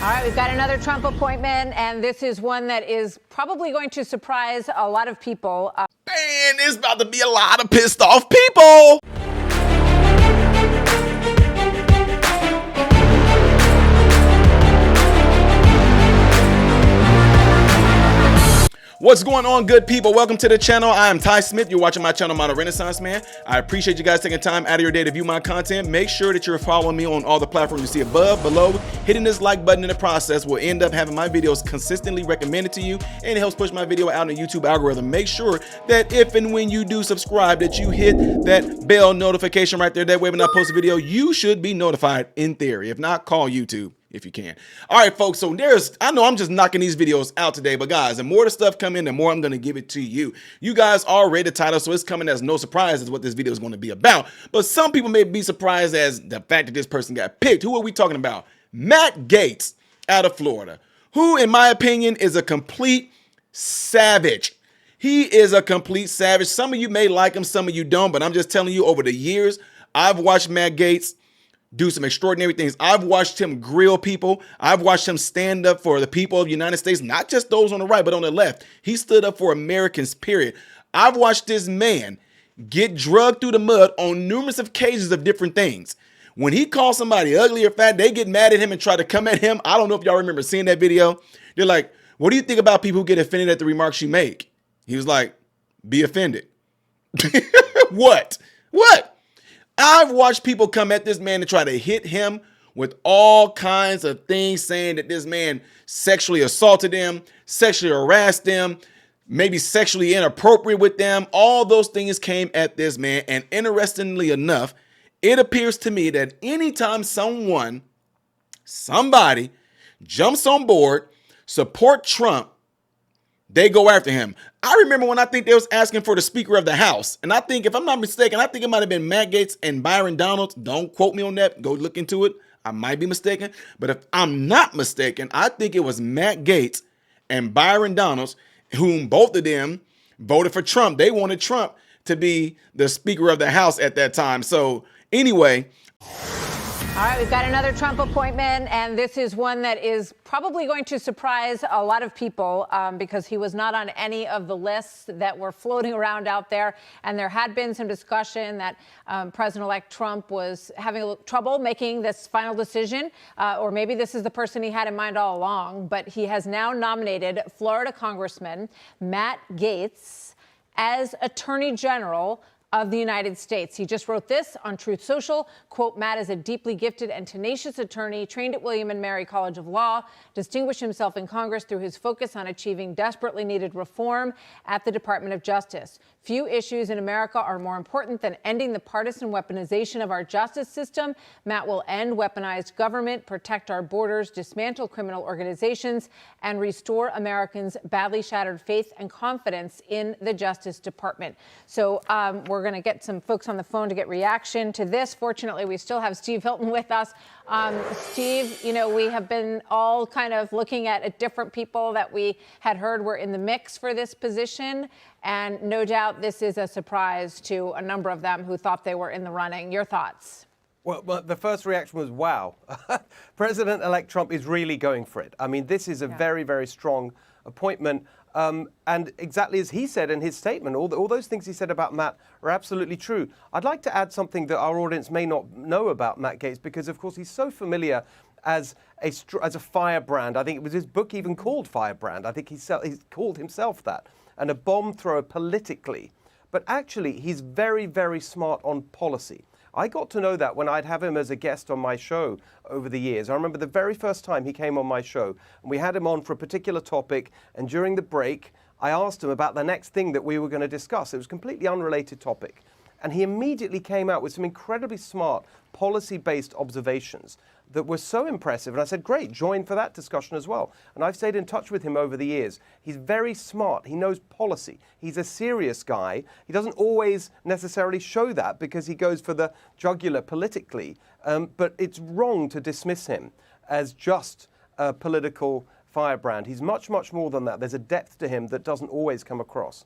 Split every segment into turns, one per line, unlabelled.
All right, we've got another Trump appointment, and this is one that is probably going to surprise a lot of people.
Man, there's about to be a lot of pissed off people. What's going on, good people? Welcome to the channel. I am Ty Smith. You're watching my channel, Modern Renaissance Man. I appreciate you guys taking time out of your day to view my content. Make sure that you're following me on all the platforms you see above, below. Hitting this like button in the process will end up having my videos consistently recommended to you, and it helps push my video out in the YouTube algorithm. Make sure that if and when you do subscribe, that you hit that bell notification right there. That way when I post a video, you should be notified in theory. If not, call YouTube if you can. All right, folks, so I know I'm just knocking these videos out today, but guys, the more the stuff come in, the more I'm going to give it to you. You guys already read the title, so it's coming as no surprise as what this video is going to be about. But some people may be surprised as the fact that this person got picked. Who are we talking about? Matt Gaetz out of Florida, who, in my opinion, is a complete savage. He is a complete savage. Some of you may like him, some of you don't, but I'm just telling you, over the years, I've watched Matt Gaetz do some extraordinary things. I've watched him grill people. I've watched him stand up for the people of the United States, not just those on the right, but on the left. He stood up for Americans, period. I've watched this man get drugged through the mud on numerous occasions of different things. When he calls somebody ugly or fat, they get mad at him and try to come at him. I don't know if y'all remember seeing that video. They're like, what do you think about people who get offended at the remarks you make? He was like, be offended. What? I've watched people come at this man to try to hit him with all kinds of things, saying that this man sexually assaulted them, sexually harassed them, maybe sexually inappropriate with them. All those things came at this man. And interestingly enough, it appears to me that anytime somebody jumps on board, support Trump, they go after him. I remember when I think they was asking for the Speaker of the House. And I think, if I'm not mistaken, I think it might have been Matt Gaetz and Byron Donalds. Don't quote me on that. Go look into it. I might be mistaken. But if I'm not mistaken, I think it was Matt Gaetz and Byron Donalds, whom both of them voted for Trump. They wanted Trump to be the Speaker of the House at that time. So anyway.
All right, we've got another Trump appointment, and this is one that is probably going to surprise a lot of people because he was not on any of the lists that were floating around out there. And there had been some discussion that President-elect Trump was having a little trouble making this final decision, or maybe this is the person he had in mind all along. But he has now nominated Florida Congressman Matt Gaetz as Attorney General of the United States. He just wrote this on Truth Social, quote, Matt is a deeply gifted and tenacious attorney, trained at William & Mary College of Law, distinguished himself in Congress through his focus on achieving desperately needed reform at the Department of Justice. Few issues in America are more important than ending the partisan weaponization of our justice system. Matt will end weaponized government, protect our borders, dismantle criminal organizations, and restore Americans' badly shattered faith and confidence in the Justice Department. So we're going to get some folks on the phone to get reaction to this. Fortunately, we still have Steve Hilton with us. Steve, you know, we have been all kind of looking at different people that we had heard were in the mix for this position. And no doubt this is a surprise to a number of them who thought they were in the running. Your thoughts?
Well, the first reaction was, wow, President-elect Trump is really going for it. I mean, this is a very, very strong appointment. And exactly as he said in his statement, all those things he said about Matt are absolutely true. I'd like to add something that our audience may not know about Matt Gaetz, because, of course, he's so familiar as a firebrand. I think it was his book even called Firebrand. I think he called himself that, and a bomb thrower politically. But actually, he's very, very smart on policy. I got to know that when I'd have him as a guest on my show over the years. I remember the very first time he came on my show, and we had him on for a particular topic, and during the break, I asked him about the next thing that we were going to discuss. It was a completely unrelated topic. And he immediately came out with some incredibly smart policy-based observations that were so impressive. And I said, great, join for that discussion as well. And I've stayed in touch with him over the years. He's very smart. He knows policy. He's a serious guy. He doesn't always necessarily show that because he goes for the jugular politically. But it's wrong to dismiss him as just a political firebrand. He's much, much more than that. There's a depth to him that doesn't always come across.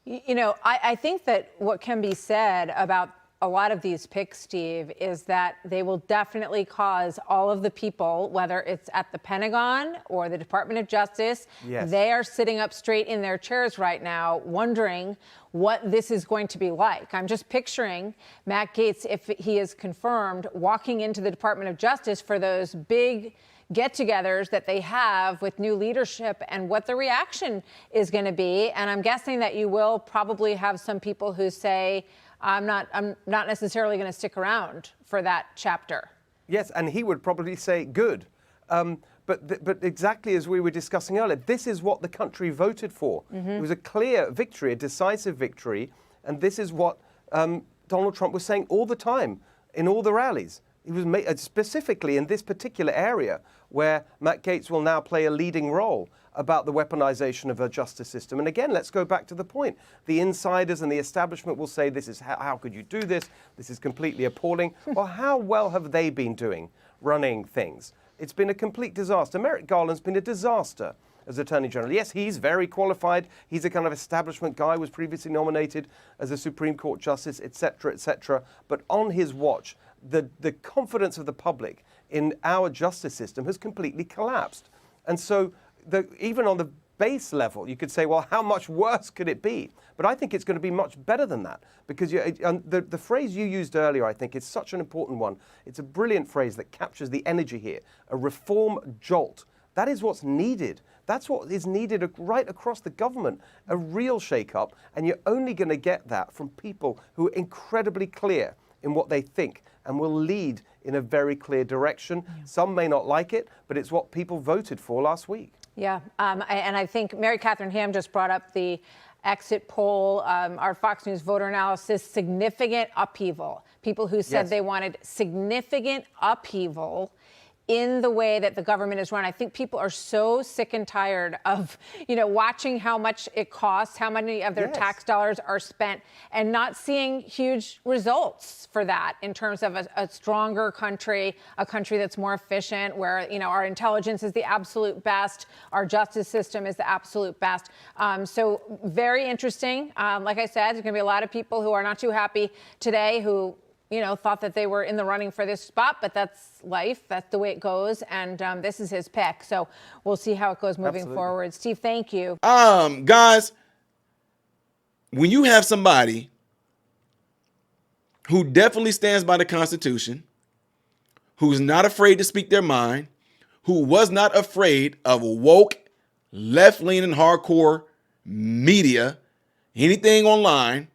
You know, I think that what can be said about a lot of these picks, Steve, is that they will definitely cause all of the people, whether it's at the Pentagon or the Department of Justice,
Yes.
they are sitting up straight in their chairs right now, wondering what this is going to be like. I'm just picturing Matt Gaetz, if he is confirmed, walking into the Department of Justice for those big get-togethers that they have with new leadership and what the reaction is going to be. And I'm guessing that you will probably have some people who say, I'm not necessarily going to stick around for that chapter.
Yes, and he would probably say good. But exactly as we were discussing earlier, this is what the country voted for. It was a clear victory, a decisive victory, and this is what Donald Trump was saying all the time in all the rallies. He was specifically in this particular area where Matt Gaetz will now play a leading role about the weaponization of our justice system. And again, let's go back to the point. The insiders and the establishment will say, this is how could you do this? This is completely appalling. Well, how well have they been doing running things? It's been a complete disaster. Merrick Garland's been a disaster as Attorney General. Yes, he's very qualified. He's a kind of establishment guy, was previously nominated as a Supreme Court justice, et cetera, but on his watch, the confidence of the public in our justice system has completely collapsed. And so even on the base level, you could say, well, how much worse could it be? But I think it's going to be much better than that, because the phrase you used earlier, I think, is such an important one. It's a brilliant phrase that captures the energy here, a reform jolt. That is what's needed. That's what is needed right across the government, a real shake-up, and you're only going to get that from people who are incredibly clear in what they think and will lead in a very clear direction. Some may not like it, but it's what people voted for last week.
Yeah, and I think Mary Catherine Ham just brought up the exit poll, our Fox News voter analysis, significant upheaval. People who said they wanted significant upheaval in the way that the government is run. I think people are so sick and tired of, watching how much it costs, how many of their tax dollars are spent, and not seeing huge results for that in terms of a stronger country, a country that's more efficient, where, our intelligence is the absolute best, our justice system is the absolute best. So very interesting. Like I said, there's going to be a lot of people who are not too happy today who thought that they were in the running for this spot, but that's life. That's the way it goes. And this is his pick. So we'll see how it goes moving forward. Steve, thank you.
Guys, when you have somebody who definitely stands by the Constitution, who's not afraid to speak their mind, who was not afraid of woke, left-leaning, hardcore media, anything online,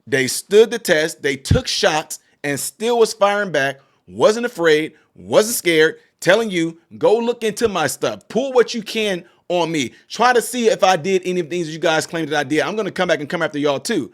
they stood the test, they took shots, and still was firing back, wasn't afraid, wasn't scared, telling you, go look into my stuff. Pull what you can on me. Try to see if I did any of the things you guys claimed that I did. I'm going to come back and come after y'all too.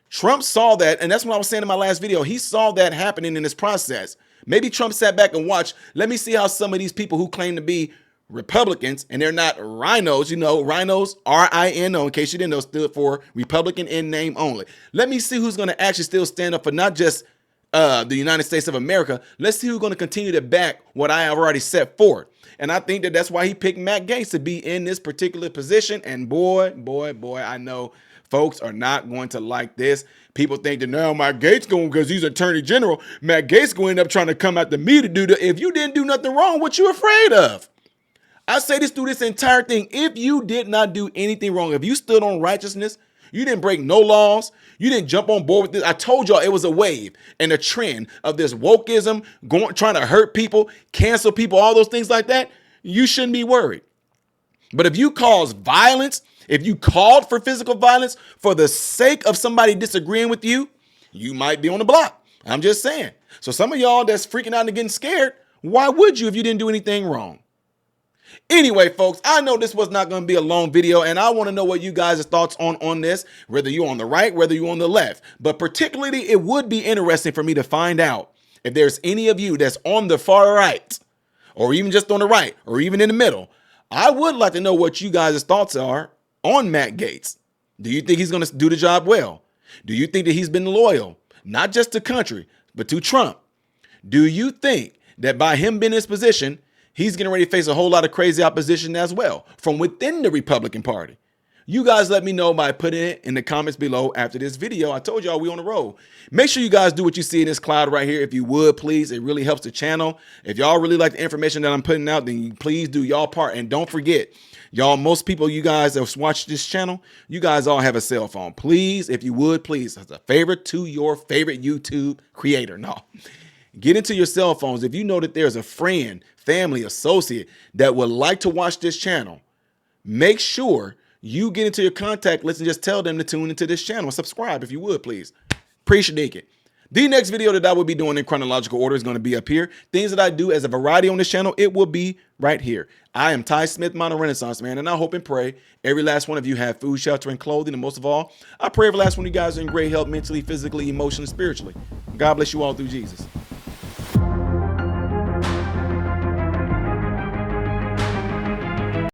Trump saw that, and that's what I was saying in my last video. He saw that happening in this process. Maybe Trump sat back and watched, let me see how some of these people who claim to be Republicans, and they're not rhinos, rhinos, R-I-N-O, in case you didn't know, stood for Republican in name only. Let me see who's going to actually still stand up for not just the United States of America. Let's see who's going to continue to back what I have already set forward. And I think that that's why he picked Matt Gaetz to be in this particular position. And boy, I know folks are not going to like this. People think that now Matt Gaetz going because he's Attorney General. Matt Gaetz going to end up trying to come after me to do the, if you didn't do nothing wrong, what you afraid of? I say this through this entire thing. If you did not do anything wrong, if you stood on righteousness, you didn't break no laws, you didn't jump on board with this. I told y'all it was a wave and a trend of this wokeism, trying to hurt people, cancel people, all those things like that. You shouldn't be worried. But if you cause violence, if you called for physical violence for the sake of somebody disagreeing with you, you might be on the block. I'm just saying. So some of y'all that's freaking out and getting scared, why would you if you didn't do anything wrong? Anyway, folks, I know this was not going to be a long video, and I want to know what you guys' thoughts on this, whether you're on the right, whether you're on the left. But particularly, it would be interesting for me to find out if there's any of you that's on the far right, or even just on the right, or even in the middle. I would like to know what you guys' thoughts are on Matt Gaetz. Do you think he's going to do the job well? Do you think that he's been loyal, not just to country, but to Trump? Do you think that by him being in this position, he's getting ready to face a whole lot of crazy opposition as well from within the Republican Party? You guys let me know by putting it in the comments below after this video. I told y'all we on the road. Make sure you guys do what you see in this cloud right here. If you would, please. It really helps the channel. If y'all really like the information that I'm putting out, then please do y'all part. And don't forget, y'all, most people, you guys that watch this channel, you guys all have a cell phone. Please, if you would, please, as a favor to your favorite YouTube creator. No. Get into your cell phones. If you know that there's a friend, family, associate that would like to watch this channel, make sure you get into your contact list and just tell them to tune into this channel and subscribe if you would, please. Appreciate it. The next video that I will be doing in chronological order is going to be up here. Things that I do as a variety on this channel, it will be right here. I am Ty Smith, Modern Renaissance Man, and I hope and pray every last one of you have food, shelter, and clothing. And most of all, I pray every last one of you guys are in great health mentally, physically, emotionally, spiritually. God bless you all through Jesus.